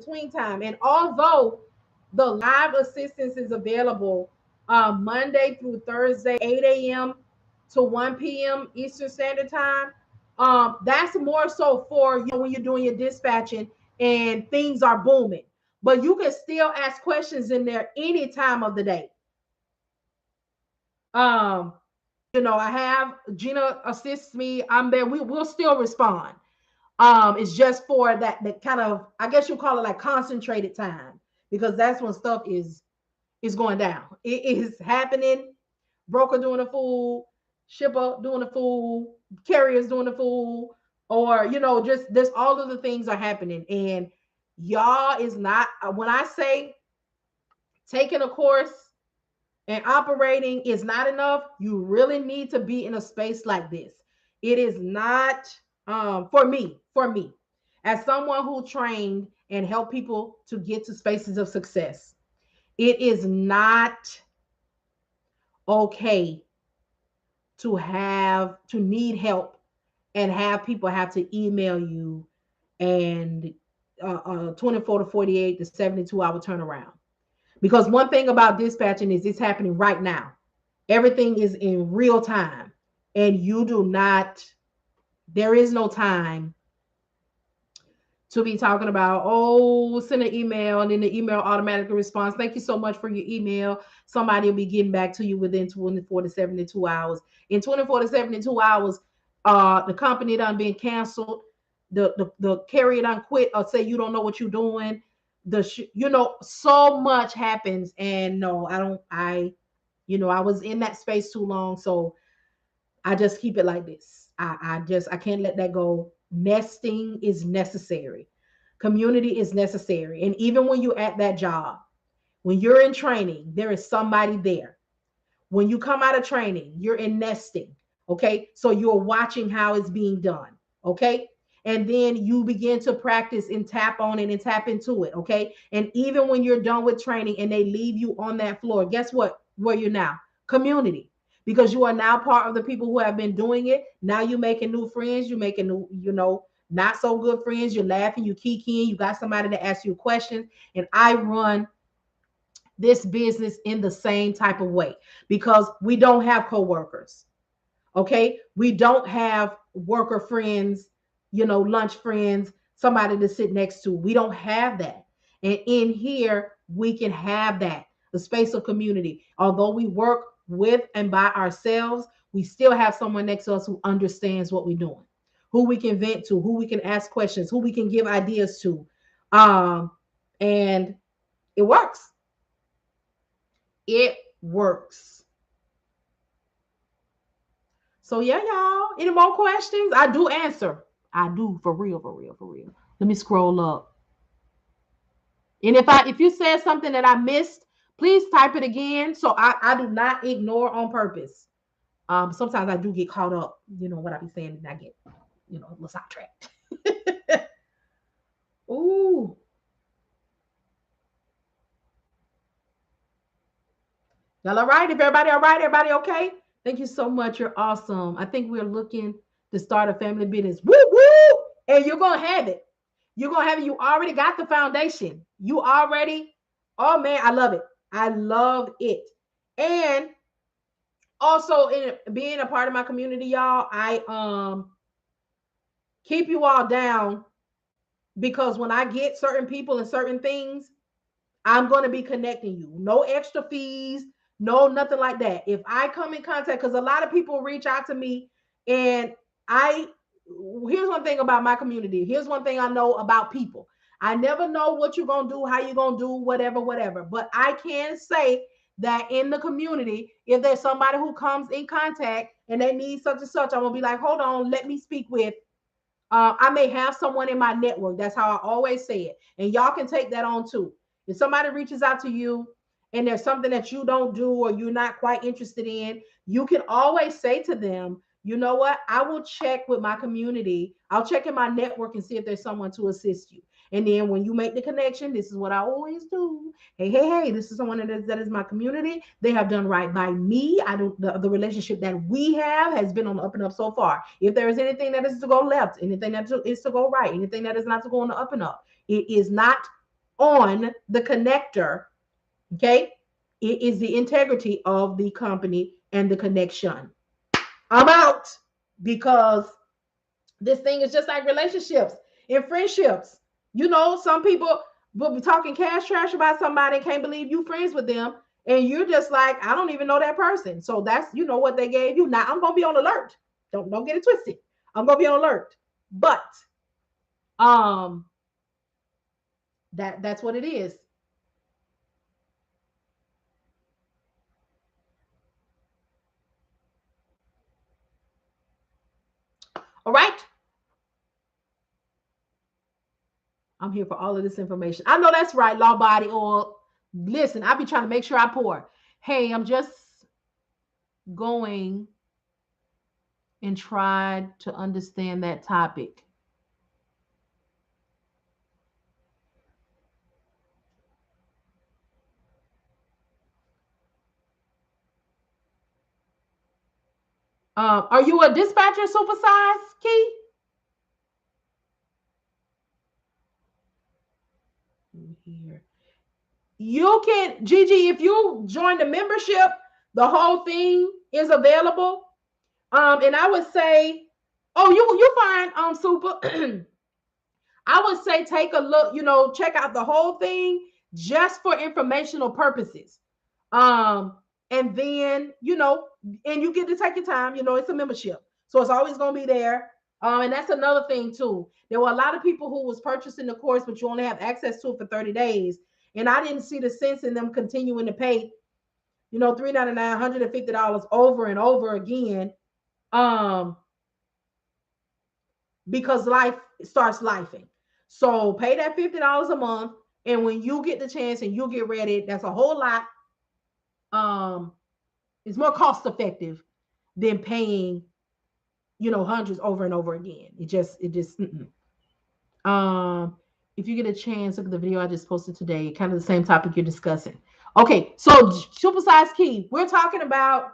between time. And although the live assistance is available Monday through Thursday, 8 a.m. to 1 p.m. Eastern Standard Time, that's more so for when you're doing your dispatching and things are booming. But you can still ask questions in there any time of the day. Um, I have Gina assists me. I'm there. We'll still respond. It's just for that kind of, I guess you call it like concentrated time, because that's when stuff is going down. It is happening. Broker doing a fool, shipper doing a fool, carriers doing a fool, or just this, all of the things are happening. And y'all is not, when I say taking a course and operating is not enough, you really need to be in a space like this. It is not, for me as someone who trained and helped people to get to spaces of success. It is not okay to need help and have people have to email you and 24 to 48 to 72-hour turnaround. Because one thing about dispatching is it's happening right now. Everything is in real time, and you do not, there is no time to be talking about, oh, send an email and then the email automatically responds. Thank you so much for your email. Somebody will be getting back to you within 24 to 72 hours. In 24 to 72 hours, the company done been canceled. The carrier done quit or say you don't know what you're doing. So much happens. And no, I was in that space too long. So I just keep it like this. I can't let that go. Nesting is necessary. Community is necessary. And even when you're at that job, when you're in training, there is somebody there. When you come out of training, you're in nesting. Okay. So you're watching how it's being done. Okay. And then you begin to practice and tap on it and tap into it. Okay. And even when you're done with training and they leave you on that floor, guess what? Where you're now? Community. Because you are now part of the people who have been doing it. Now you're making new friends. You're making new, not so good friends. You're laughing, you kikiing, you got somebody to ask you questions. And I run this business in the same type of way because we don't have coworkers. Okay. We don't have worker friends, lunch friends, somebody to sit next to. We don't have that. And in here, we can have that, the space of community. Although we work with and by ourselves, we still have someone next to us who understands what we're doing, who we can vent to, who we can ask questions, who we can give ideas to. And it works. It works. So yeah, y'all. Any more questions? I do answer. I do, for real, for real, for real. Let me scroll up. And if you said something that I missed, please type it again. So I do not ignore on purpose. Sometimes I do get caught up, what I be saying, and I get, a little sidetracked. Ooh. Y'all all right? If everybody all right, everybody okay? Thank you so much. You're awesome. I think we're looking to start a family business. Woo woo! And you're gonna have it. You're gonna have it. You already got the foundation. You already, oh man, I love it. I love it. And also in being a part of my community, y'all, I keep you all down because when I get certain people and certain things, I'm going to be connecting you. No extra fees, no nothing like that. If I come in contact, because a lot of people reach out to me, and here's one thing about my community. Here's one thing I know about people. I never know what you're going to do, how you're going to do, whatever, whatever. But I can say that in the community, if there's somebody who comes in contact and they need such and such, I'm going to be like, hold on, let me speak with. I may have someone in my network. That's how I always say it. And y'all can take that on too. If somebody reaches out to you and there's something that you don't do or you're not quite interested in, you can always say to them, you know what? I will check with my community. I'll check in my network and see if there's someone to assist you. And then when you make the connection, this is what I always do. Hey, this is someone that is my community. They have done right by me. I don't the relationship that we have has been on the up and up so far. If there is anything that is to go left, anything that is to go right, anything that is not to go on the up and up, it is not on the connector, okay, it is the integrity of the company and the connection. I'm out, because this thing is just like relationships and friendships. Some people will be talking cash trash about somebody and can't believe you friends with them. And you're just like, I don't even know that person. So that's, what they gave you. Now I'm going to be on alert. Don't get it twisted. I'm going to be on alert. But um that's what it is. All right. I'm here for all of this information. I know that's right, Law Body Oil. Listen, I'll be trying to make sure I pour. Hey, I'm just going and try to understand that topic. Are you a dispatcher supersize, Key? Here. You can, Gigi, if you join the membership, the whole thing is available. And I would say, oh, you find super. I would say take a look, check out the whole thing just for informational purposes. Um, and then, and you get to take your time, it's a membership. So it's always going to be there. And that's another thing too. There were a lot of people who was purchasing the course, but you only have access to it for 30 days. And I didn't see the sense in them continuing to pay, $3.99, $150 over and over again. Because life starts lifing. So pay that $50 a month. And when you get the chance and you get ready, that's a whole lot. It's more cost effective than paying, hundreds over and over again. Mm-mm. Um, if you get a chance, look at the video I just posted today, kind of the same topic you're discussing. Okay, so supersize key. We're talking about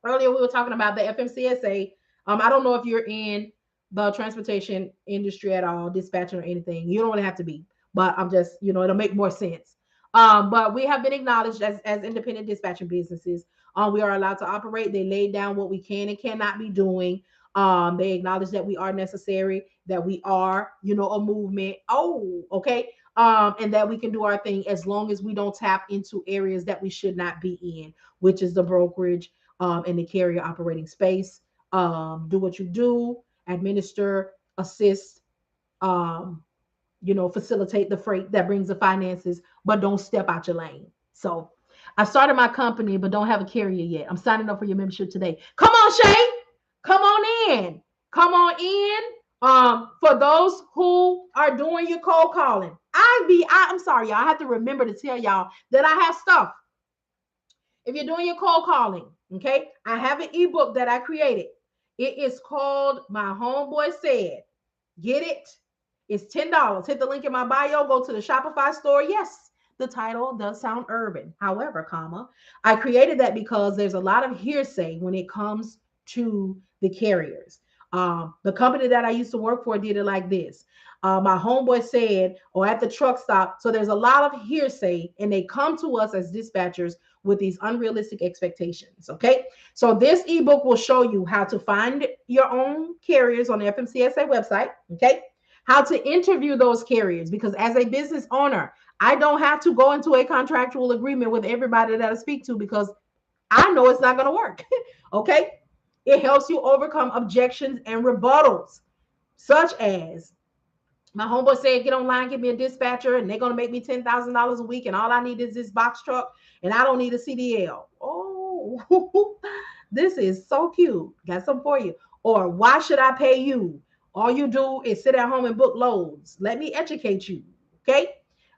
earlier. We were talking about the FMCSA. I don't know if you're in the transportation industry at all, dispatching or anything. You don't really have to be, but I'm just, it'll make more sense. But we have been acknowledged as independent dispatching businesses. We are allowed to operate. They laid down what we can and cannot be doing. They acknowledge that we are necessary, that we are, a movement. Oh, okay. And that we can do our thing as long as we don't tap into areas that we should not be in, which is the brokerage and the carrier operating space. Do what you do, administer, assist, um, facilitate the freight that brings the finances, but don't step out your lane. So I started my company, but don't have a carrier yet. I'm signing up for your membership today. Come on, Shay. Come on in. Come on in. For those who are doing your cold calling, I'm sorry, y'all. I have to remember to tell y'all that I have stuff. If you're doing your cold calling, okay, I have an ebook that I created. It is called My Homeboy Said. Get it? It's $10. Hit the link in my bio. Go to the Shopify store. Yes, the title does sound urban. However, I created that because there's a lot of hearsay when it comes to the carriers. The company that I used to work for did it like this. My homeboy said, or at the truck stop. So there's a lot of hearsay, and they come to us as dispatchers with these unrealistic expectations. Okay. So this ebook will show you how to find your own carriers on the FMCSA website. Okay. How to interview those carriers, because as a business owner, I don't have to go into a contractual agreement with everybody that I speak to because I know it's not going to work. Okay. It helps you overcome objections and rebuttals, such as my homeboy said, get online, get me a dispatcher, and they're going to make me $10,000 a week, and all I need is this box truck, and I don't need a CDL. Oh, this is so cute. Got something for you. Or why should I pay you? All you do is sit at home and book loads. Let me educate you. Okay.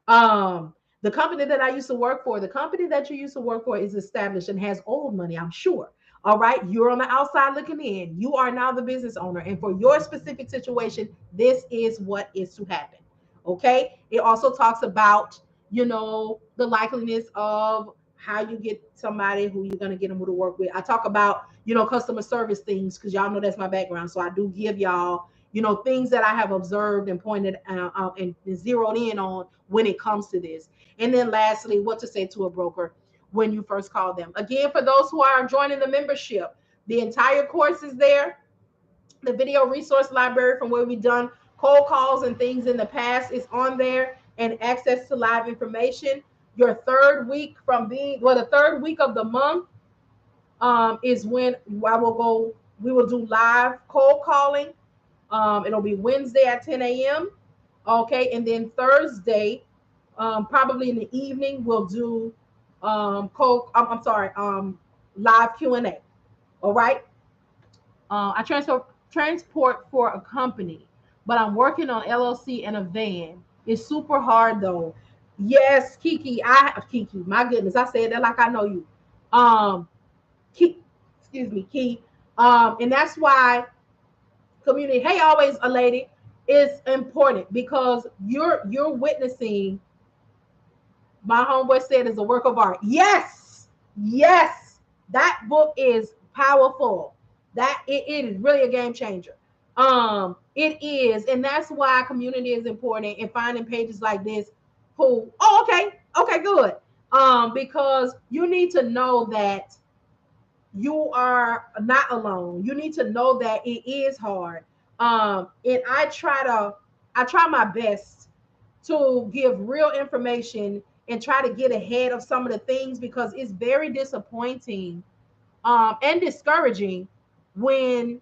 The company that I used to work for, the company that you used to work for is established and has old money, I'm sure. All right. You're on the outside looking in. You are now the business owner. And for your specific situation, this is what is to happen. Okay. It also talks about, the likeliness of how you get somebody who you're going to get them to work with. I talk about, customer service things because y'all know that's my background. So I do give y'all things that I have observed and pointed out and zeroed in on when it comes to this. And then lastly, what to say to a broker when you first call them. Again, for those who are joining the membership, the entire course is there. The video resource library from where we've done cold calls and things in the past is on there, and access to live information. Your third week the third week of the month is when we will do live cold calling. It'll be Wednesday at 10 a.m. Okay, and then Thursday, probably in the evening, we'll do live Q&A. All right. I transport for a company, but I'm working on LLC and a van. It's super hard though. Yes, Kiki. Kiki. My goodness, I said that like I know you. Key, excuse me, Key. And that's why community, hey, always a lady, is important, because you're witnessing. My homeboy said it's a work of art. Yes, yes, that book is powerful. That it is really a game changer. It is, and that's why community is important, and finding pages like this who, oh, okay, good. Because you need to know that you are not alone. You need to know that it is hard. And I try my best to give real information and try to get ahead of some of the things, because it's very disappointing and discouraging when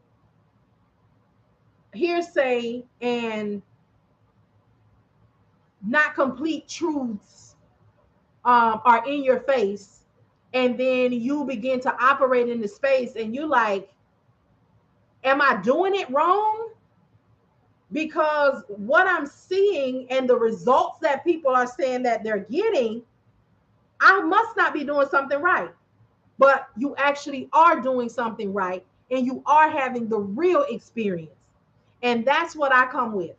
hearsay and not complete truths are in your face, and then you begin to operate in the space and you like, am I doing it wrong? Because what I'm seeing and the results that people are saying that they're getting, I must not be doing something right. But you actually are doing something right, and you are having the real experience. And that's what I come with.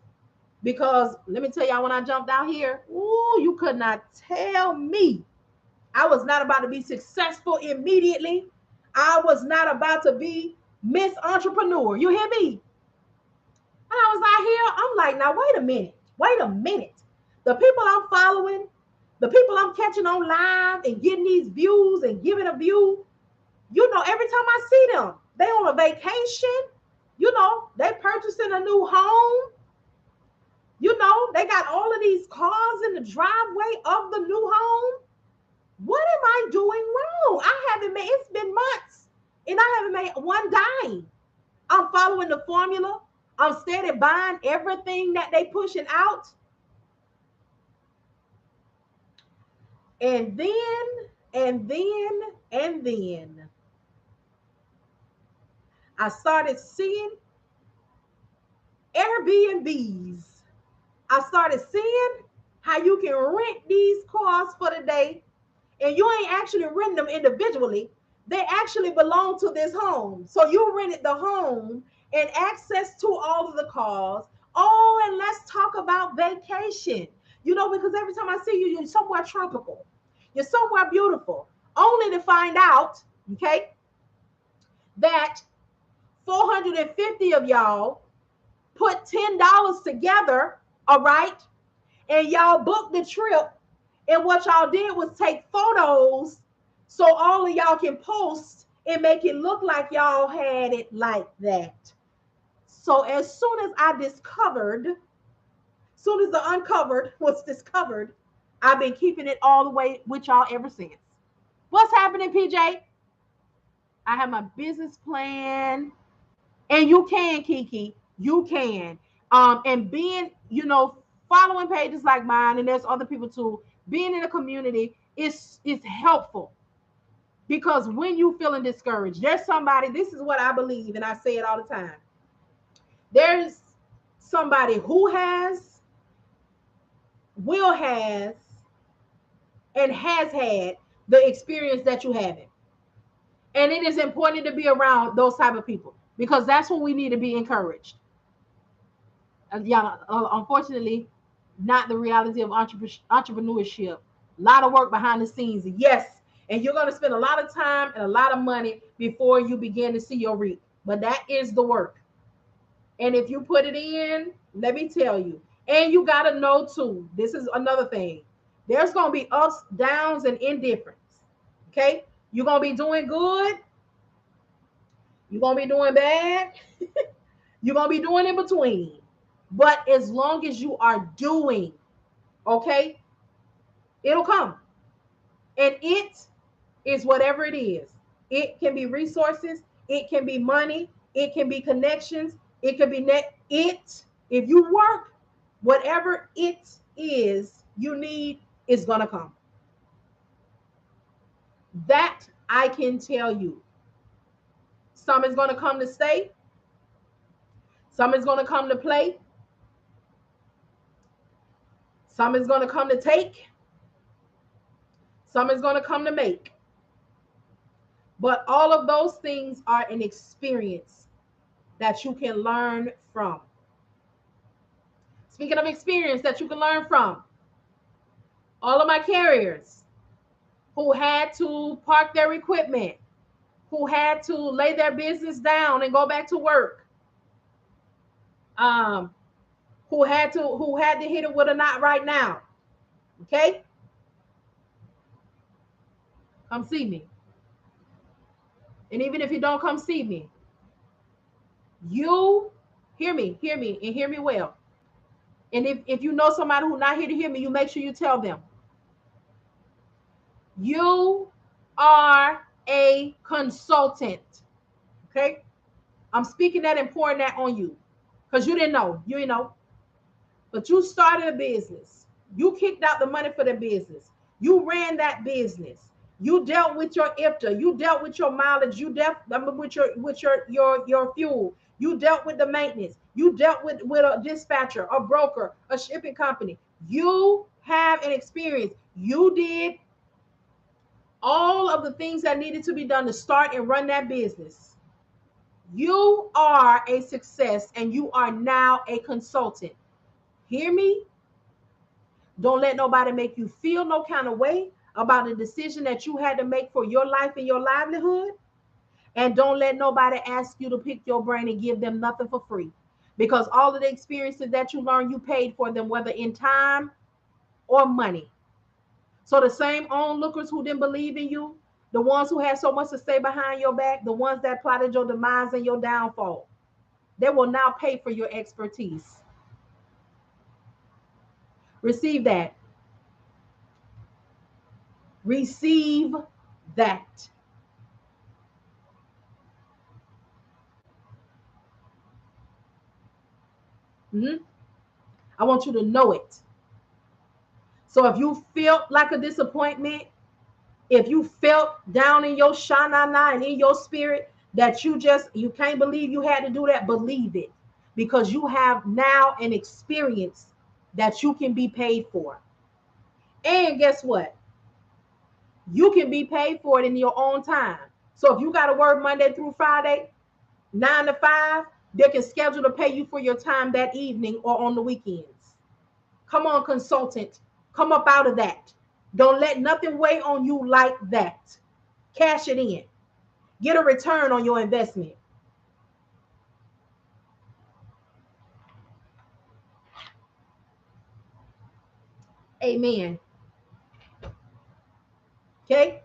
Because let me tell y'all, when I jumped out here, ooh, you could not tell me I was not about to be successful immediately. I was not about to be Miss Entrepreneur. You hear me? And I was out here, I'm like, now wait a minute. The people I'm following, the people I'm catching on live and getting these views and giving a view, every time I see them, they on a vacation, they purchasing a new home, they got all of these cars in the driveway of the new home. What am I doing wrong? It's been months and I haven't made one dime. I'm following the formula. I'm steady buying everything that they pushing out. And then I started seeing Airbnbs. I started seeing how you can rent these cars for the day, and you ain't actually renting them individually. They actually belong to this home. So you rented the home and access to all of the cars. Oh, and let's talk about vacation. Because every time I see you, you're somewhere tropical. You're somewhere beautiful. Only to find out, okay, that 450 of y'all put $10 together, all right, and y'all booked the trip. And what y'all did was take photos so all of y'all can post and make it look like y'all had it like that. So as soon as the uncovered was discovered, I've been keeping it all the way with y'all ever since. What's happening, PJ? I have my business plan. And you can, Kiki, you can. And being, following pages like mine, and there's other people too, being in a community is helpful. Because when you feeling discouraged, there's somebody, this is what I believe, and I say it all the time. There's somebody who will has, and has had the experience that you haven't. And it is important to be around those type of people, because that's when we need to be encouraged. Unfortunately, not the reality of entrepreneurship. A lot of work behind the scenes. Yes, and you're going to spend a lot of time and a lot of money before you begin to see your reap. But that is the work. And if you put it in, let me tell you, and you got to know too, this is another thing. There's going to be ups, downs, and indifference. Okay? You're going to be doing good. You're going to be doing bad. You're going to be doing in between. But as long as you are doing, okay, it'll come. And it is whatever it is. It can be resources, it can be money, it can be connections, it can be it. If you work, whatever it is you need is going to come. That I can tell you. Some is going to come to stay, some is going to come to play, some is going to come to take, some is going to come to make. But all of those things are an experience that you can learn from. Speaking of experience that you can learn from, all of my carriers who had to park their equipment, who had to lay their business down and go back to work, um, who had to hit it with a knot right now. Okay, come see me. And even if you don't come see me, you hear me, and hear me well. And if you know somebody who's not here to hear me, you make sure you tell them. You are a consultant. Okay? I'm speaking that and pouring that on you. Because you didn't know. You didn't know. But you started a business. You kicked out the money for the business. You ran that business. You dealt with your IFTA. You dealt with your mileage. You dealt with your fuel. You dealt with the maintenance. You dealt with a dispatcher, a broker, a shipping company. You have an experience. You did all of the things that needed to be done to start and run that business. You are a success and you are now a consultant. Hear me? Don't let nobody make you feel no kind of way about the decision that you had to make for your life and your livelihood. And don't let nobody ask you to pick your brain and give them nothing for free. Because all of the experiences that you learned, you paid for them, whether in time or money. So the same onlookers who didn't believe in you, the ones who had so much to say behind your back, the ones that plotted your demise and your downfall, they will now pay for your expertise. Receive that. Receive that. Mhm. I want you to know it. So if you felt like a disappointment, if you felt down in your shanana and in your spirit that you can't believe you had to do that, believe it. Because you have now an experience that you can be paid for. And guess what? You can be paid for it in your own time. So if you got to work Monday through Friday, 9 to 5, they can schedule to pay you for your time that evening or on the weekends. Come on, consultant. Come up out of that. Don't let nothing weigh on you like that. Cash it in. Get a return on your investment. Amen. Okay?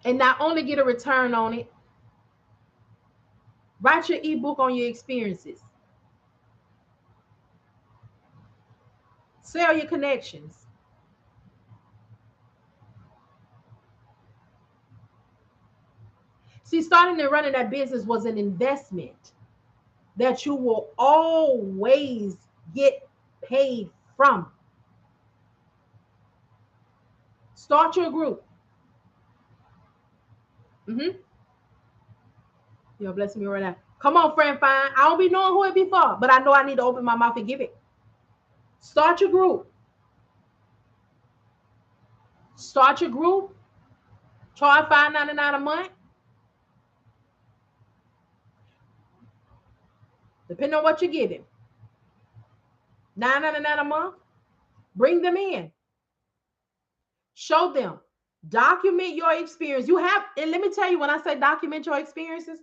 And not only get a return on it, write your ebook on your experiences. Sell your connections. See, starting and running that business was an investment that you will always get paid from. Start your group. Mm-hmm. You're blessing me right now. Come on, friend, fine. I don't be knowing who it be for, but I know I need to open my mouth and give it. Start your group. Start your group. Charge $5.99 a month. Depending on what you're giving. $9.99 a month. Bring them in. Show them. Document your experience. You have, and let me tell you, when I say document your experiences,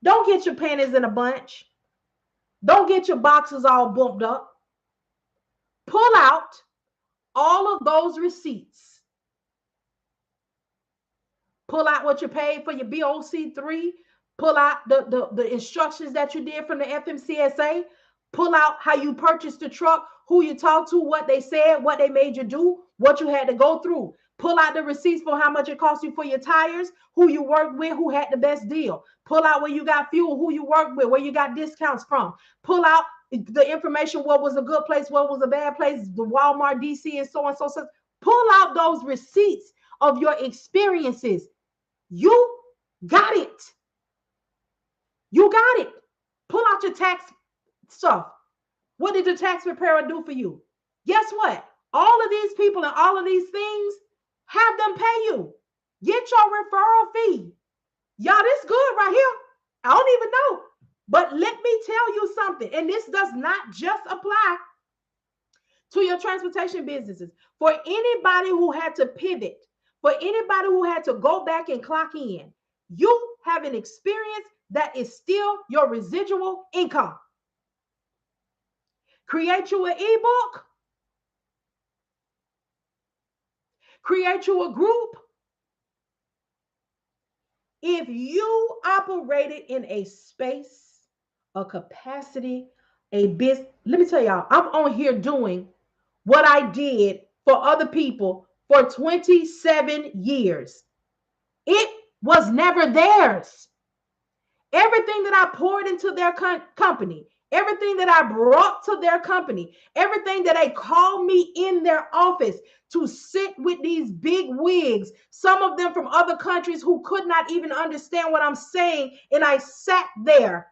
Don't get your panties in a bunch. Don't get your boxes all bumped up. Pull out all of those receipts. Pull out what you paid for your BOC3. Pull out the instructions that you did from the FMCSA. Pull out how you purchased the truck, who you talked to, what they said, what they made you do, what you had to go through. Pull out the receipts for how much it cost you for your tires, who you worked with, who had the best deal. Pull out where you got fuel, who you worked with, where you got discounts from. Pull out the information, what was a good place, what was a bad place, the Walmart, DC, and so on and so forth. Pull out those receipts of your experiences. You got it. You got it. Pull out your tax stuff. What did the tax preparer do for you? Guess what? All of these people and all of these things, have them pay you. Get your referral fee. Y'all, this good right here. I don't even know. But let me tell you something, and this does not just apply to your transportation businesses. For anybody who had to pivot, for anybody who had to go back and clock in, you have an experience that is still your residual income. Create you an ebook. Create you a group. If you operated in a space, a capacity, a business, let me tell y'all, I'm on here doing what I did for other people for 27 years. It was never theirs. Everything that I poured into their company, everything that I brought to their company, everything that they called me in their office to sit with these big wigs, some of them from other countries who could not even understand what I'm saying. And I sat there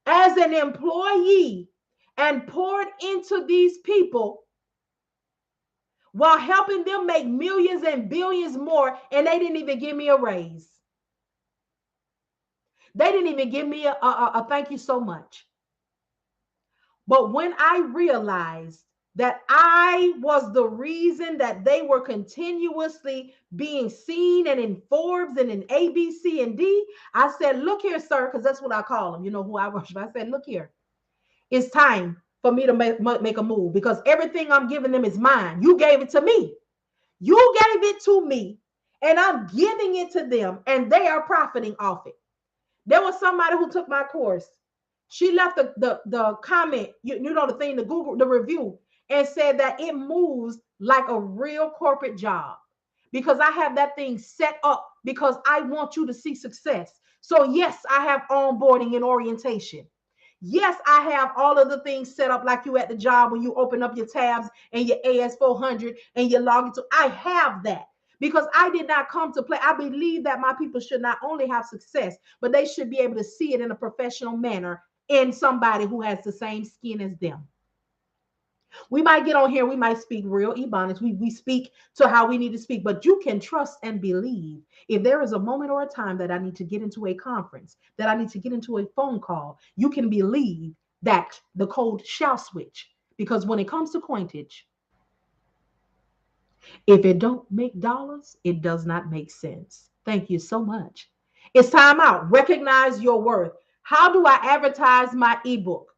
as an employee and poured into these people while helping them make millions and billions more. And they didn't even give me a raise. They didn't even give me a thank you so much. But when I realized that I was the reason that they were continuously being seen and in Forbes and in A, B, C, and D, I said, look here, sir, because that's what I call them. You know who I worship. I said, look here. It's time for me to make a move because everything I'm giving them is mine. You gave it to me. You gave it to me, and I'm giving it to them, and they are profiting off it. There was somebody who took my course. She left the comment, you know, the thing, the Google, the review, and said that it moves like a real corporate job because I have that thing set up because I want you to see success. So yes, I have onboarding and orientation. Yes, I have all of the things set up like you at the job when you open up your tabs and your AS400 and you log into. I have that. Because I did not come to play. I believe that my people should not only have success, but they should be able to see it in a professional manner in somebody who has the same skin as them. We might get on here, we might speak real Ebonics. We speak to how we need to speak, but you can trust and believe. If there is a moment or a time that I need to get into a conference, that I need to get into a phone call, you can believe that the code shall switch. Because when it comes to coinage, if it don't make dollars, it does not make sense. Thank you so much. It's time out. Recognize your worth. How do I advertise my ebook?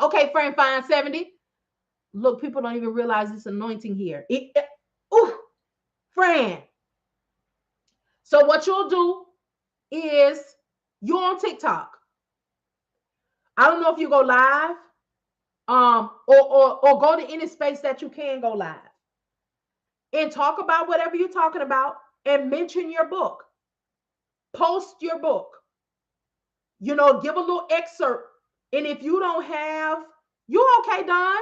Okay, friend, fine 70. Look, people don't even realize this anointing here. Friend. So what you'll do is you're on TikTok. I don't know if you go live, or go to any space that you can go live. And talk about whatever you're talking about and mention your book. Post your book. You know, give a little excerpt. And if you don't have, you okay, Don?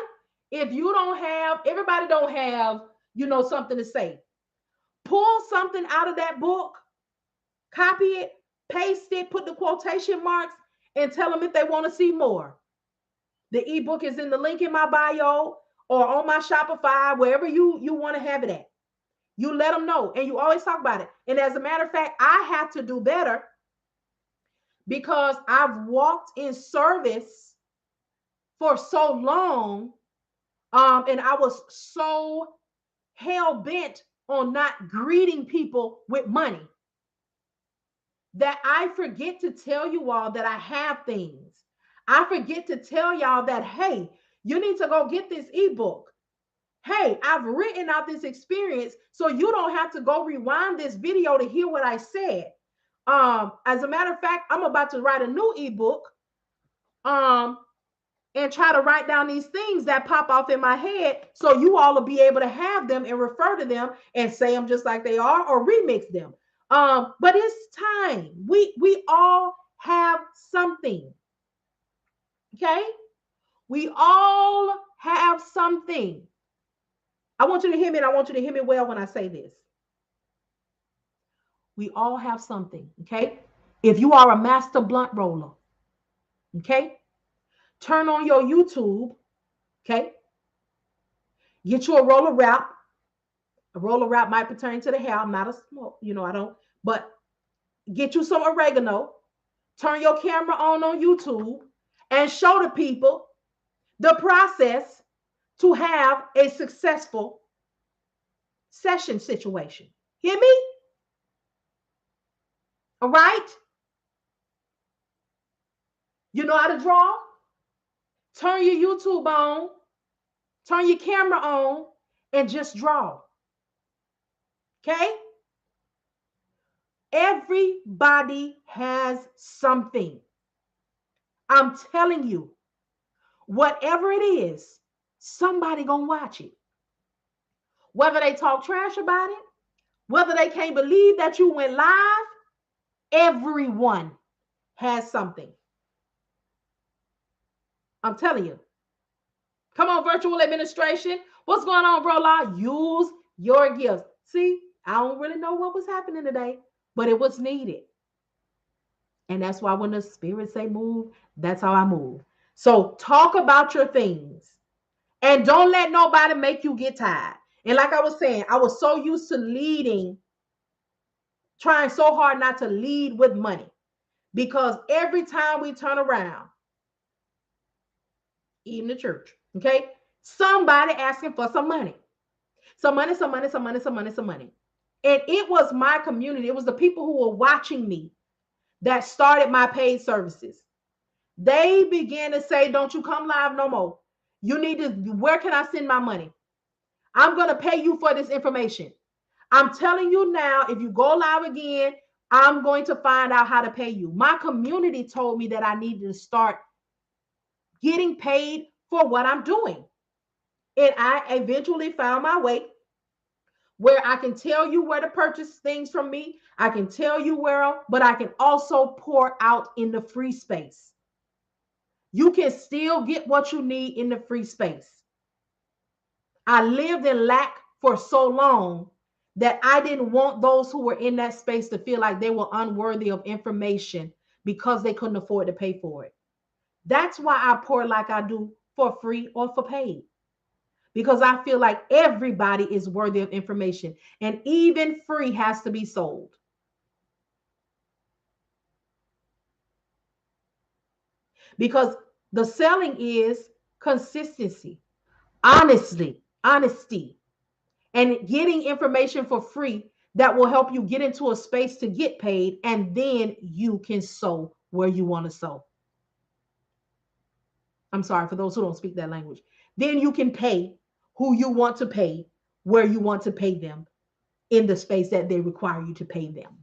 If you don't have, everybody don't have, you know, something to say. Pull something out of that book, copy it, paste it, put the quotation marks, and tell them if they want to see more. The ebook is in the link in my bio or on my Shopify, wherever you want to have it at. You let them know, and you always talk about it. And as a matter of fact, I have to do better because I've walked in service for so long, and I was so hell bent on not greeting people with money. that I forget to tell you all that I have things. I forget to tell y'all that, hey, you need to go get this ebook. Hey, I've written out this experience so you don't have to go rewind this video to hear what I said. As a matter of fact, I'm about to write a new ebook. And try to write down these things that pop off in my head so you all will be able to have them and refer to them and say them just like they are or remix them. But it's time. We all have something. Okay? We all have something. I want you to hear me, and I want you to hear me well when I say this. We all have something. Okay? If you are a master blunt roller, okay? Turn on your YouTube, okay? Get you a roller wrap. A roller wrap might pertain to the hair. I'm not a smoke, I don't. But get you some oregano. Turn your camera on YouTube and show the people the process to have a successful session situation. Hear me? All right? You know how to draw? Turn your YouTube on, turn your camera on, and just draw. Okay? Everybody has something. I'm telling you, whatever it is, somebody gonna watch it. Whether they talk trash about it, whether they can't believe that you went live, everyone has something. I'm telling you. Come on, virtual administration. What's going on, bro? Law? Use your gifts. See, I don't really know what was happening today, but it was needed. And that's why when the spirits say move, that's how I move. So talk about your things and don't let nobody make you get tired. And like I was saying, I was so used to leading, trying so hard not to lead with money, because every time we turn around, even the church, okay, somebody asking for some money. Some money, some money, some money, some money, some money. And it was my community. It was the people who were watching me that started my paid services. They began to say, don't you come live no more. You need to, where can I send my money? I'm going to pay you for this information. I'm telling you now, if you go live again, I'm going to find out how to pay you. My community told me that I needed to start getting paid for what I'm doing. And I eventually found my way where I can tell you where to purchase things from me. I can tell you where, but I can also pour out in the free space. You can still get what you need in the free space. I lived in lack for so long that I didn't want those who were in that space to feel like they were unworthy of information because they couldn't afford to pay for it. That's why I pour like I do, for free or for paid. Because I feel like everybody is worthy of information, and even free has to be sold. Because the selling is consistency, honesty, and getting information for free that will help you get into a space to get paid, and then you can sow where you want to sow. I'm sorry for those who don't speak that language. Then you can pay who you want to pay, where you want to pay them, in the space that they require you to pay them.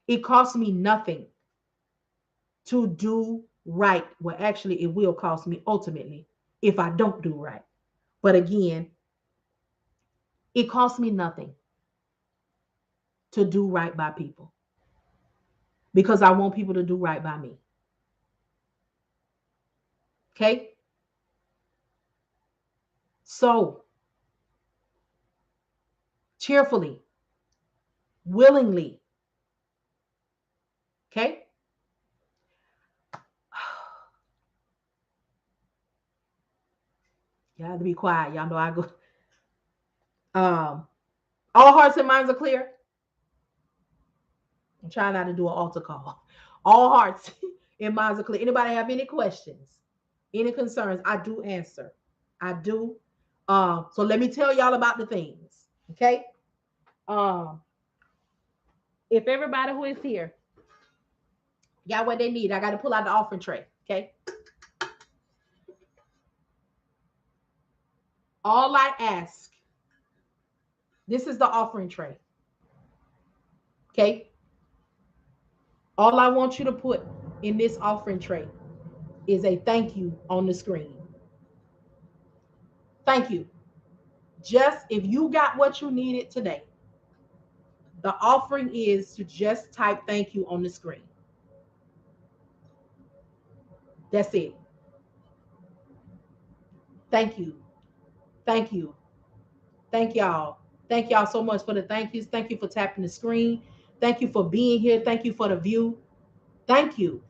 It costs me nothing to do right. Well, actually, it will cost me ultimately if I don't do right. But again, it costs me nothing to do right by people because I want people to do right by me. Okay? So, cheerfully, willingly, okay? You have to be quiet. Y'all know I go. All hearts and minds are clear. I'm trying not to do an altar call. All hearts and minds are clear. Anybody have any questions, any concerns? I do answer. I do. So let me tell y'all about the things. Okay. Um, If everybody who is here got what they need, I got to pull out the offering tray. Okay. All I ask, this is the offering tray. Okay. All I want you to put in this offering tray is a thank you on the screen. Thank you. Just if you got what you needed today, the offering is to just type thank you on the screen. That's it. Thank you. Thank you. Thank y'all. Thank y'all so much for the thank yous. Thank you for tapping the screen. Thank you for being here. Thank you for the view. Thank you.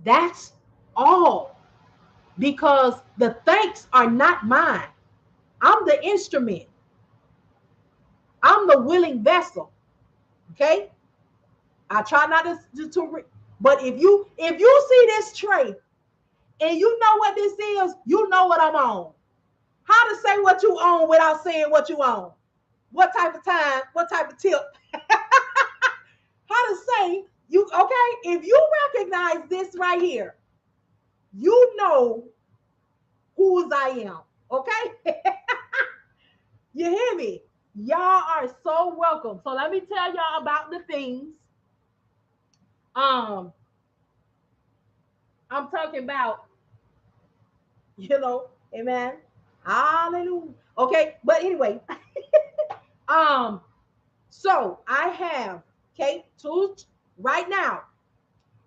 That's all. Because the thanks are not mine. I'm the instrument. I'm the willing vessel. Okay? I try not but if you see this tray and you know what this is, you know what I'm on. How to say what you own without saying what you own. What type of time, what type of tip. How to say you okay? If you recognize this right here, you know whose I am. Okay? You hear me? Y'all are so welcome. So let me tell y'all about the things. Um, I'm talking about, amen. Hallelujah. Okay, but anyway, um, so I have two right now.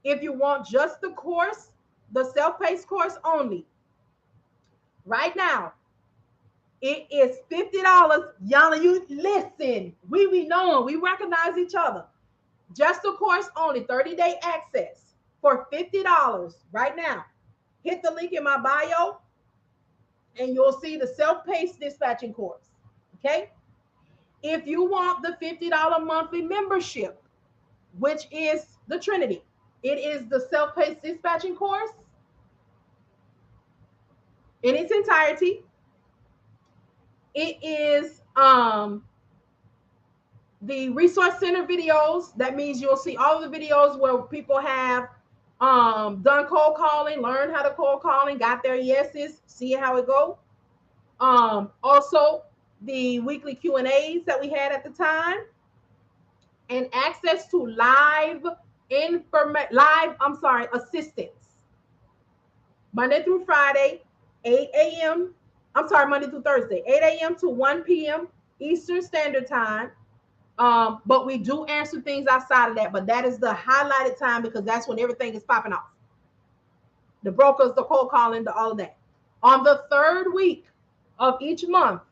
If you want just the course, the self-paced course only, right now, it is $50. Y'all, you listen. We be knowing, we recognize each other. Just the course only, 30-day access for $50 right now. Hit the link in my bio and you'll see the self-paced dispatching course. Okay. If you want the $50 monthly membership, which is the Trinity, it is the self-paced dispatching course in its entirety. It is the resource center videos. That means you'll see all of the videos where people have done cold calling, learned how to cold calling, got their yeses, see how it go. Also the weekly Q&As that we had at the time, and access to live assistance Monday through Friday, 8 a.m. I'm sorry, Monday through Thursday, 8 a.m. to 1 p.m. Eastern Standard Time. But we do answer things outside of that, but that is the highlighted time because that's when everything is popping off. The brokers, the cold calling, all of that. On the third week of each month,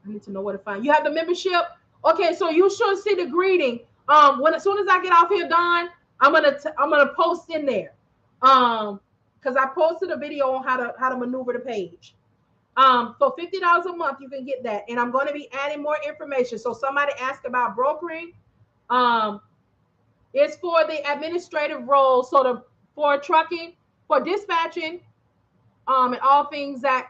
I need to know where to find. You have the membership. Okay, so you should see the greeting. As soon as I get off here, Don, I'm gonna post in there. Because I posted a video on how to maneuver the page. For $50 a month, you can get that. And I'm going to be adding more information. So somebody asked about brokering. It's for the administrative role. So for trucking, for dispatching, and all things that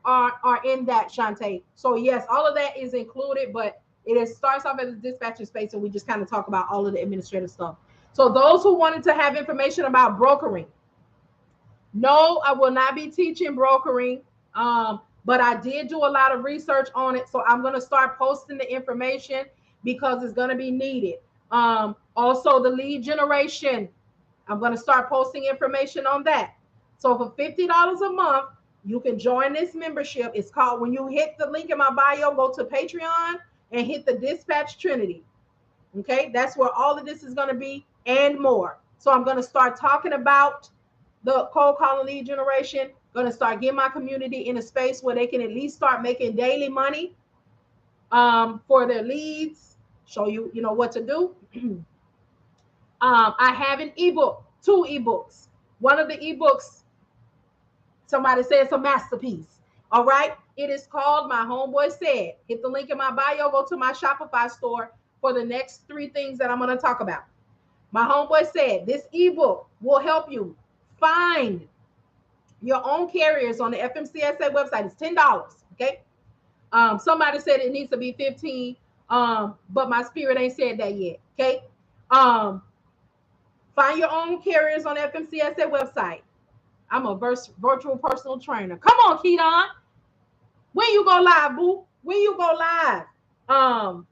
are in that, Shantae. So yes, all of that is included, but starts off as a dispatching space, and we just kind of talk about all of the administrative stuff. So those who wanted to have information about brokering, no, I will not be teaching brokering. But I did do a lot of research on it. So I'm going to start posting the information because it's going to be needed. Also the lead generation, I'm going to start posting information on that. So for $50 a month, you can join this membership. It's called, when you hit the link in my bio, go to Patreon and hit the Dispatch Trinity. Okay, that's where all of this is going to be and more. So I'm going to start talking about the cold calling lead generation. Going to start getting my community in a space where they can at least start making daily money for their leads. Show you, what to do. I have an ebook, 2 ebooks. One of the ebooks, somebody said it's a masterpiece. All right. It is called My Homeboy Said. Hit the link in my bio. Go to my Shopify store for the next 3 things that I'm going to talk about. My Homeboy Said, this ebook will help you find your own carriers on the FMCSA website. It's $10. Okay. Somebody said it needs to be 15. But my spirit ain't said that yet. Okay. Um, find your own carriers on FMCSA website. I'm a virtual personal trainer. Come on, Keaton. When you go live, boo? When you go live? Um,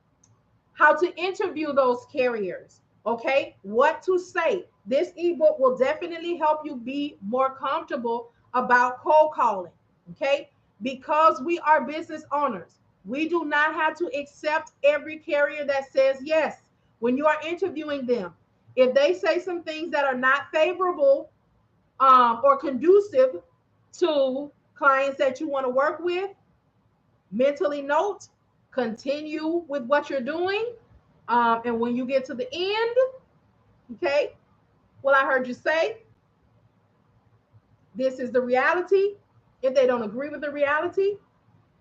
how to interview those carriers. Okay, what to say. This ebook will definitely help you be more comfortable about cold calling. Okay, because we are business owners, we do not have to accept every carrier that says yes. When you are interviewing them, if they say some things that are not favorable or conducive to clients that you want to work with, mentally note, continue with what you're doing. And when you get to the end, okay, well, I heard you say, this is the reality. If they don't agree with the reality,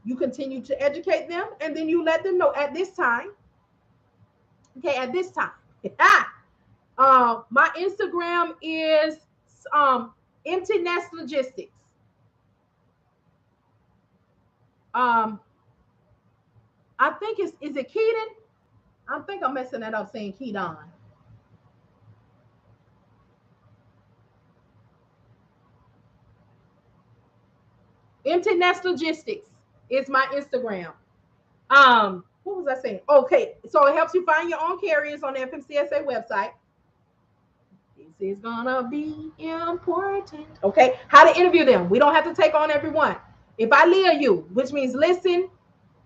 you continue to educate them, and then you let them know at this time, okay, at this time. My Instagram is Empty Nest Logistics. I think is it Keaton? I think I'm messing that up saying Keaton. Empty Nest Logistics is my Instagram. What was I saying? Okay, so it helps you find your own carriers on the FMCSA website. This is gonna be important. Okay, how to interview them. We don't have to take on everyone. If I lead you, which means listen,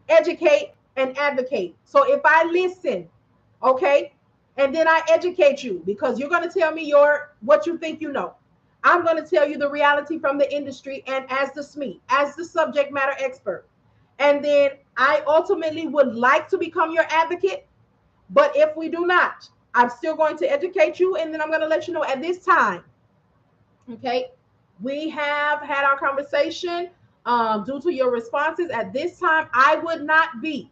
educate, and advocate. So if I listen, okay, and then I educate you because you're gonna tell me what you think you know. I'm gonna tell you the reality from the industry and as the SME, as the subject matter expert. And then I ultimately would like to become your advocate. But if we do not, I'm still going to educate you. And then I'm going to let you know at this time, okay, we have had our conversation. Due to your responses at this time, I would not be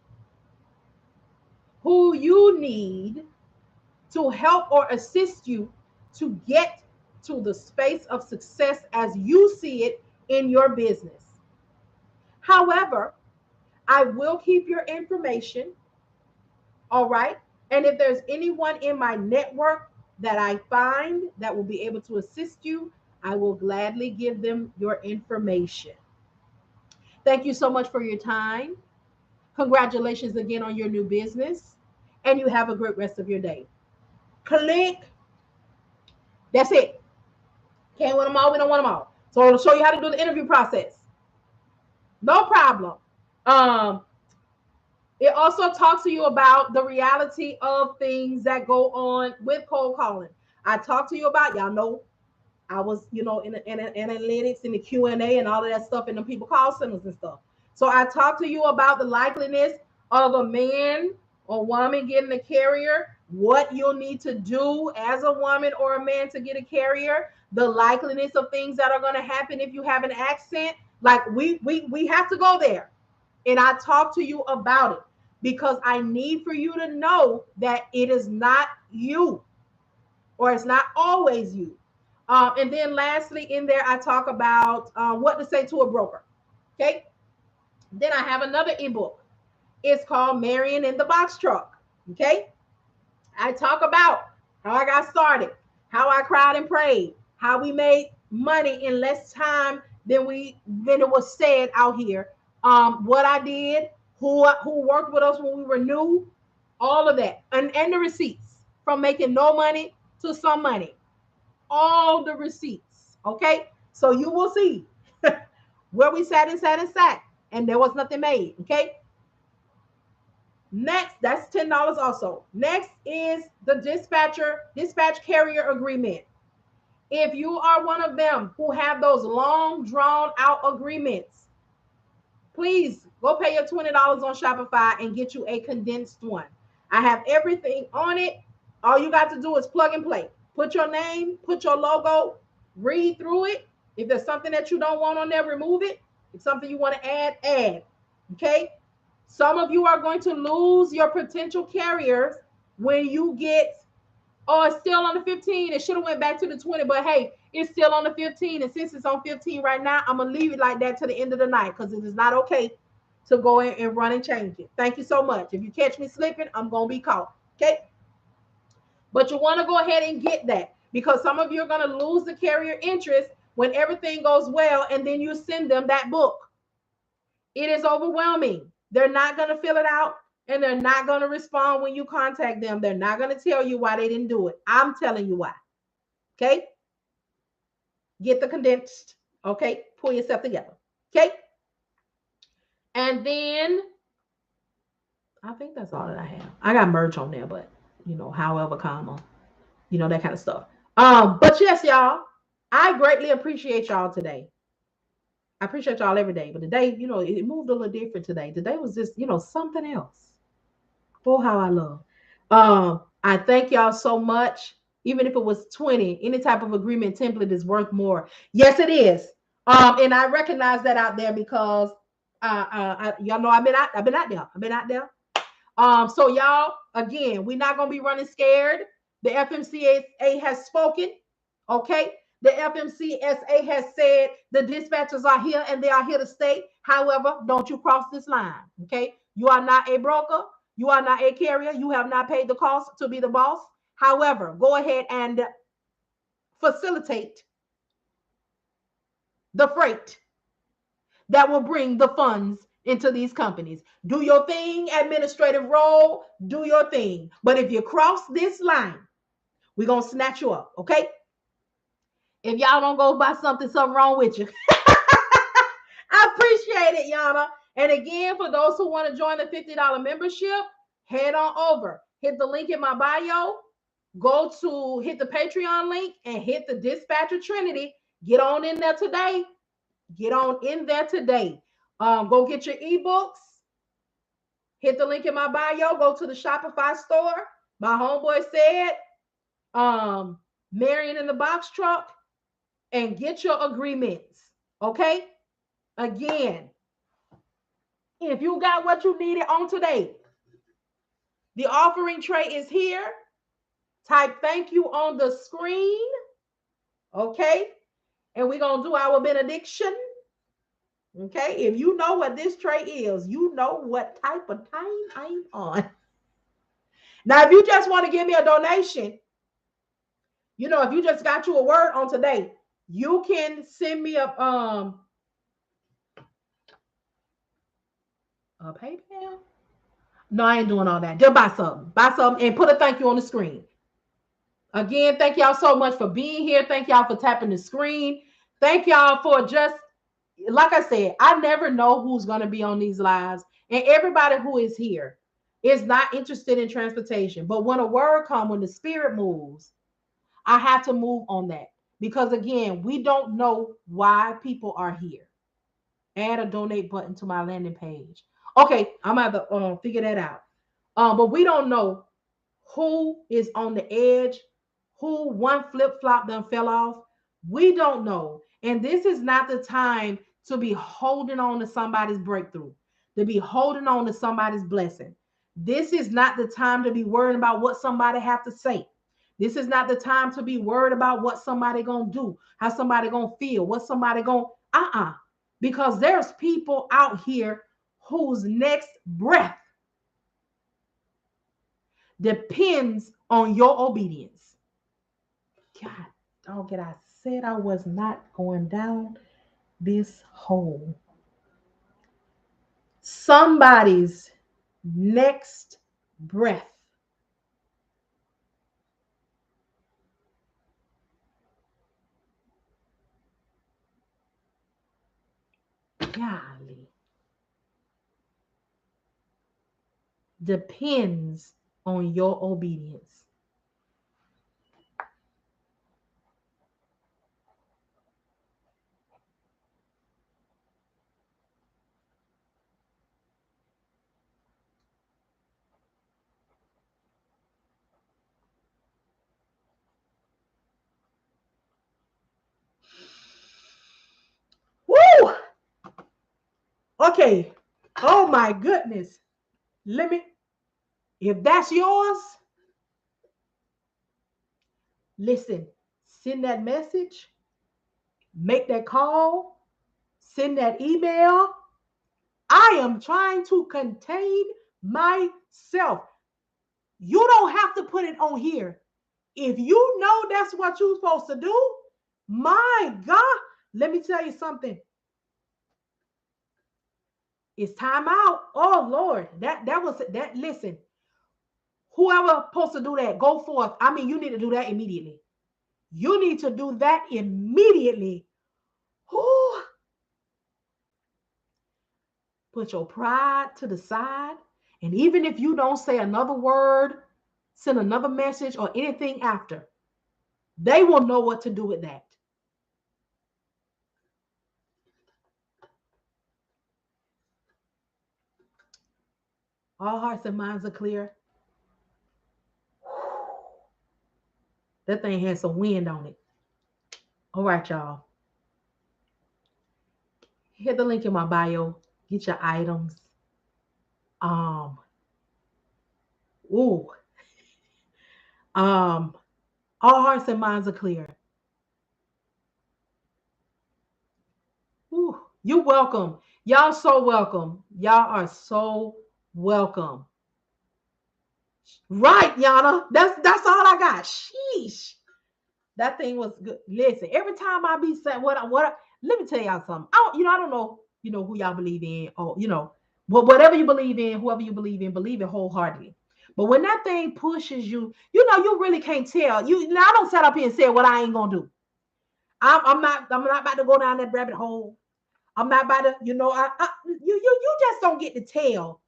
who you need to help or assist you to get to the space of success as you see it in your business. However, I will keep your information. All right. And if there's anyone in my network that I find that will be able to assist you, I will gladly give them your information. Thank you so much for your time. Congratulations again on your new business. And you have a great rest of your day. Click. That's it. Can't win them all. We don't want them all. So I'll show you how to do the interview process. No problem. Um, It also talks to you about the reality of things that go on with cold calling. I talked to you about, y'all know, I was, in analytics and the Q&A and all of that stuff in the people call centers and stuff. So I talked to you about the likeliness of a man or woman getting a carrier, what you'll need to do as a woman or a man to get a carrier, the likeliness of things that are going to happen if you have an accent. Like we have to go there. And I talk to you about it because I need for you to know that it is not you or it's not always you. And then lastly, in there, I talk about what to say to a broker. Okay. Then I have another ebook. It's called Marian in the Box Truck. Okay. I talk about how I got started, how I cried and prayed, how we made money in less time than it was said out here. What I did, who worked with us when we were new, all of that, and the receipts from making no money to some money, all the receipts. Okay, so you will see where we sat, and there was nothing made. Okay. Next, that's $10 also. Next is the dispatch carrier agreement. If you are one of them who have those long drawn out agreements, please go pay your $20 on Shopify and get you a condensed one. I have everything on it. All you got to do is plug and play. Put your name, put your logo, read through it. If there's something that you don't want on there, remove it. If something you want to add. Okay. Some of you are going to lose your potential carriers when you get, oh, it's still on the 15. It should have went back to the 20, but hey, it's still on the 15. And since it's on 15 right now, I'm going to leave it like that to the end of the night because it is not okay to go in and run and change it. Thank you so much. If you catch me slipping, I'm going to be caught. Okay. But you want to go ahead and get that, because some of you are going to lose the carrier interest when everything goes well, and then you send them that book. It is overwhelming. They're not going to fill it out, and they're not going to respond when you contact them. They're not going to tell you why they didn't do it. I'm telling you why. Okay? Get the condensed. Okay? Pull yourself together. Okay? And then I think that's all that I have. I got merch on there, but however, comma, that kind of stuff. But yes, y'all, I greatly appreciate y'all today. I appreciate y'all every day, but today, it moved a little different today. Today was just, something else. Oh, how I love. I thank y'all so much. Even if it was 20, any type of agreement template is worth more. Yes, it is. And I recognize that out there because y'all know I've been out there. So y'all, again, we're not gonna be running scared. The FMCSA has spoken. Okay. The FMCSA has said the dispatchers are here and they are here to stay. However, don't you cross this line. Okay. You are not a broker. You are not a carrier. You have not paid the cost to be the boss. However, go ahead and facilitate the freight that will bring the funds into these companies. Do your thing, administrative role, do your thing. But if you cross this line, we're going to snatch you up, okay? If y'all don't go buy something wrong with you. I appreciate it, Yana. And again, for those who want to join the $50 membership, head on over. Hit the link in my bio. Hit the Patreon link and hit the Dispatcher Trinity. Get on in there today. Go get your ebooks. Hit the link in my bio. Go to the Shopify store. My homeboy said, Marian in the box truck, and get your agreements. Okay? Again, if you got what you needed on today, the offering tray is here. Type thank you on the screen. Okay? And we're going to do our benediction. Okay? If you know what this tray is, you know what type of time I'm on. Now, if you just want to give me a donation, if you just got you a word on today, you can send me a PayPal. No, I ain't doing all that. Just buy something and put a thank you on the screen. Again, thank y'all so much for being here. Thank y'all for tapping the screen. Thank y'all for just, like I said, I never know who's going to be on these lives. And everybody who is here is not interested in transportation. But when a word comes, when the spirit moves, I have to move on that. Because again, we don't know why people are here. Add a donate button to my landing page. Okay, I'm going to figure that out. But we don't know who is on the edge, who one flip-flop done fell off. We don't know. And this is not the time to be holding on to somebody's breakthrough, to be holding on to somebody's blessing. This is not the time to be worrying about what somebody have to say. This is not the time to be worried about what somebody gonna do, how somebody gonna feel, what somebody gonna, because there's people out here whose next breath depends on your obedience. God, dog it, I said I was not going down this hole. Somebody's next breath golly depends on your obedience. Woo! Okay. Oh my goodness. If that's yours, listen, send that message, make that call, send that email. I am trying to contain myself. You don't have to put it on here. If you know that's what you're supposed to do, my God, let me tell you something. It's time out. Oh Lord, that was that. Listen, whoever supposed to do that, go forth. I mean, you need to do that immediately. You need to do that immediately. Whew. Put your pride to the side. And even if you don't say another word, send another message or anything after, they will know what to do with that. All hearts and minds are clear. That thing has some wind on it. All right, y'all. Hit the link in my bio. Get your items. Um, ooh. All hearts and minds are clear. Ooh, you're welcome. Y'all so welcome. Y'all are so welcome. Right, Yana. That's all I got. Sheesh. That thing was good. Listen, every time I be saying let me tell y'all something. I don't know, who y'all believe in, or whatever you believe in, whoever you believe it wholeheartedly. But when that thing pushes you, you really can't tell. I don't set up here and say what I ain't gonna do. I'm not about to go down that rabbit hole. I'm not about to, you just don't get to tell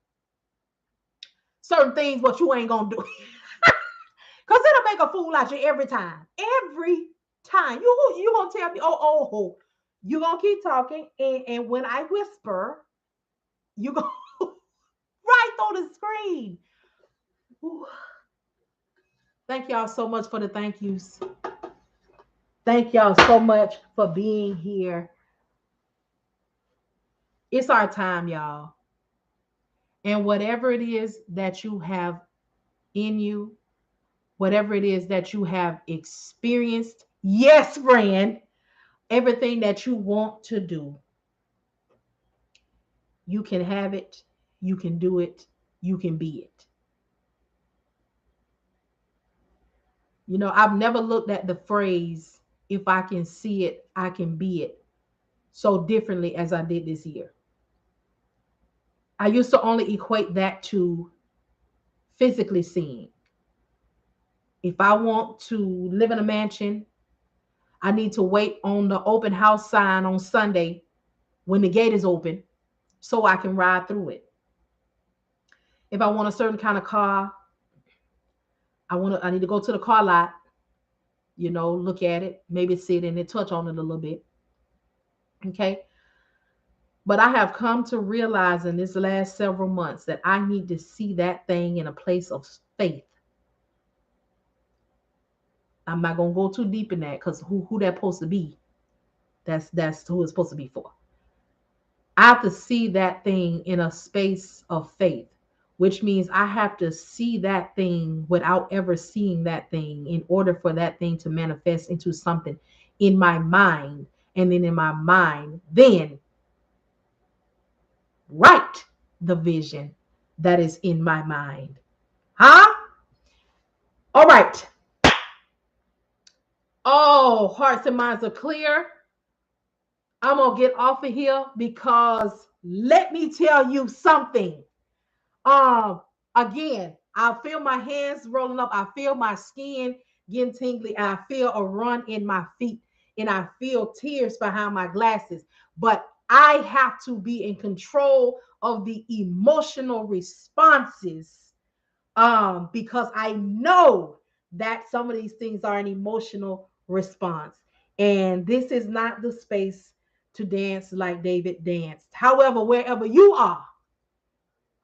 certain things what you ain't gonna do. Because it'll make a fool out of you every time. Every time. You gonna tell me, oh, you gonna keep talking, and when I whisper, you go right through the screen. Ooh. Thank y'all so much for the thank yous. Thank y'all so much for being here. It's our time, y'all. And whatever it is that you have in you, whatever it is that you have experienced, yes, friend, everything that you want to do, you can have it, you can do it, you can be it. I've never looked at the phrase, if I can see it, I can be it, so differently as I did this year. I used to only equate that to physically seeing. If I want to live in a mansion, I need to wait on the open house sign on Sunday when the gate is open so I can ride through it. If I want a certain kind of car, I need to go to the car lot, look at it, maybe sit in it, touch on it a little bit. Okay. But I have come to realize in this last several months that I need to see that thing in a place of faith. I'm not gonna go too deep in that because who that's supposed to be, that's who it's supposed to be for. I have to see that thing in a space of faith, which means I have to see that thing without ever seeing that thing in order for that thing to manifest into something in my mind. And then in my mind, then write the vision that is in my mind. Huh? All right. Oh, hearts and minds are clear. I'm going to get off of here because let me tell you something. Again, I feel my hands rolling up. I feel my skin getting tingly. I feel a run in my feet and I feel tears behind my glasses. But I have to be in control of the emotional responses because I know that some of these things are an emotional response. And this is not the space to dance like David danced. However, wherever you are,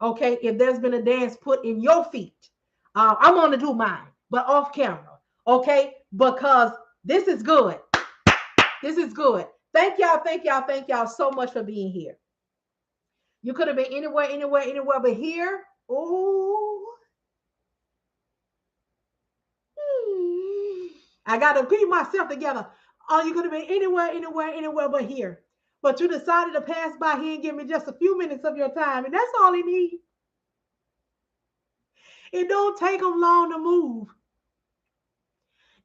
okay, if there's been a dance put in your feet, I'm going to do mine, but off camera, okay? Because this is good. This is good. Thank y'all so much for being here. You could have been anywhere but here. Ooh. I got to keep myself together. Oh, you could have been anywhere but here. But you decided to pass by here and give me just a few minutes of your time, and that's all he needs. It don't take them long to move.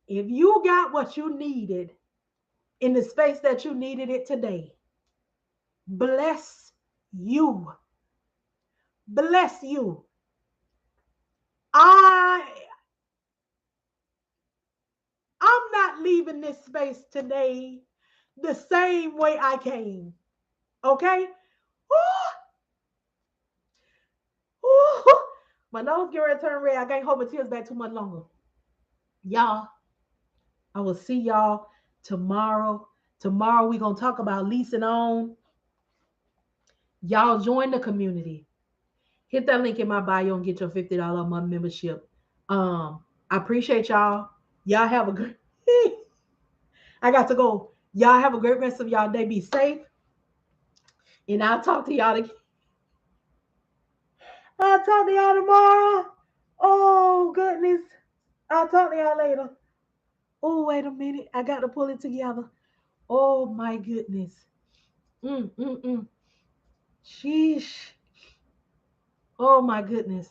If you got what you needed in the space that you needed it today, bless you. Bless you. I I'm not leaving this space today the same way I came. Okay? Ooh, ooh. My nose get ready to turn red. I can't hold my tears back too much longer. Y'all, I will see y'all tomorrow. Tomorrow we're gonna talk about leasing on. Y'all join the community. Hit that link in my bio and get your $50 a month membership. I appreciate y'all. Y'all have a good I got to go. Y'all have a great rest of y'all day. Be safe. And I'll talk to y'all again. I'll talk to y'all tomorrow. Oh goodness. I'll talk to y'all later. Oh, wait a minute. I got to pull it together. Oh my goodness. Mm. Sheesh. Oh my goodness.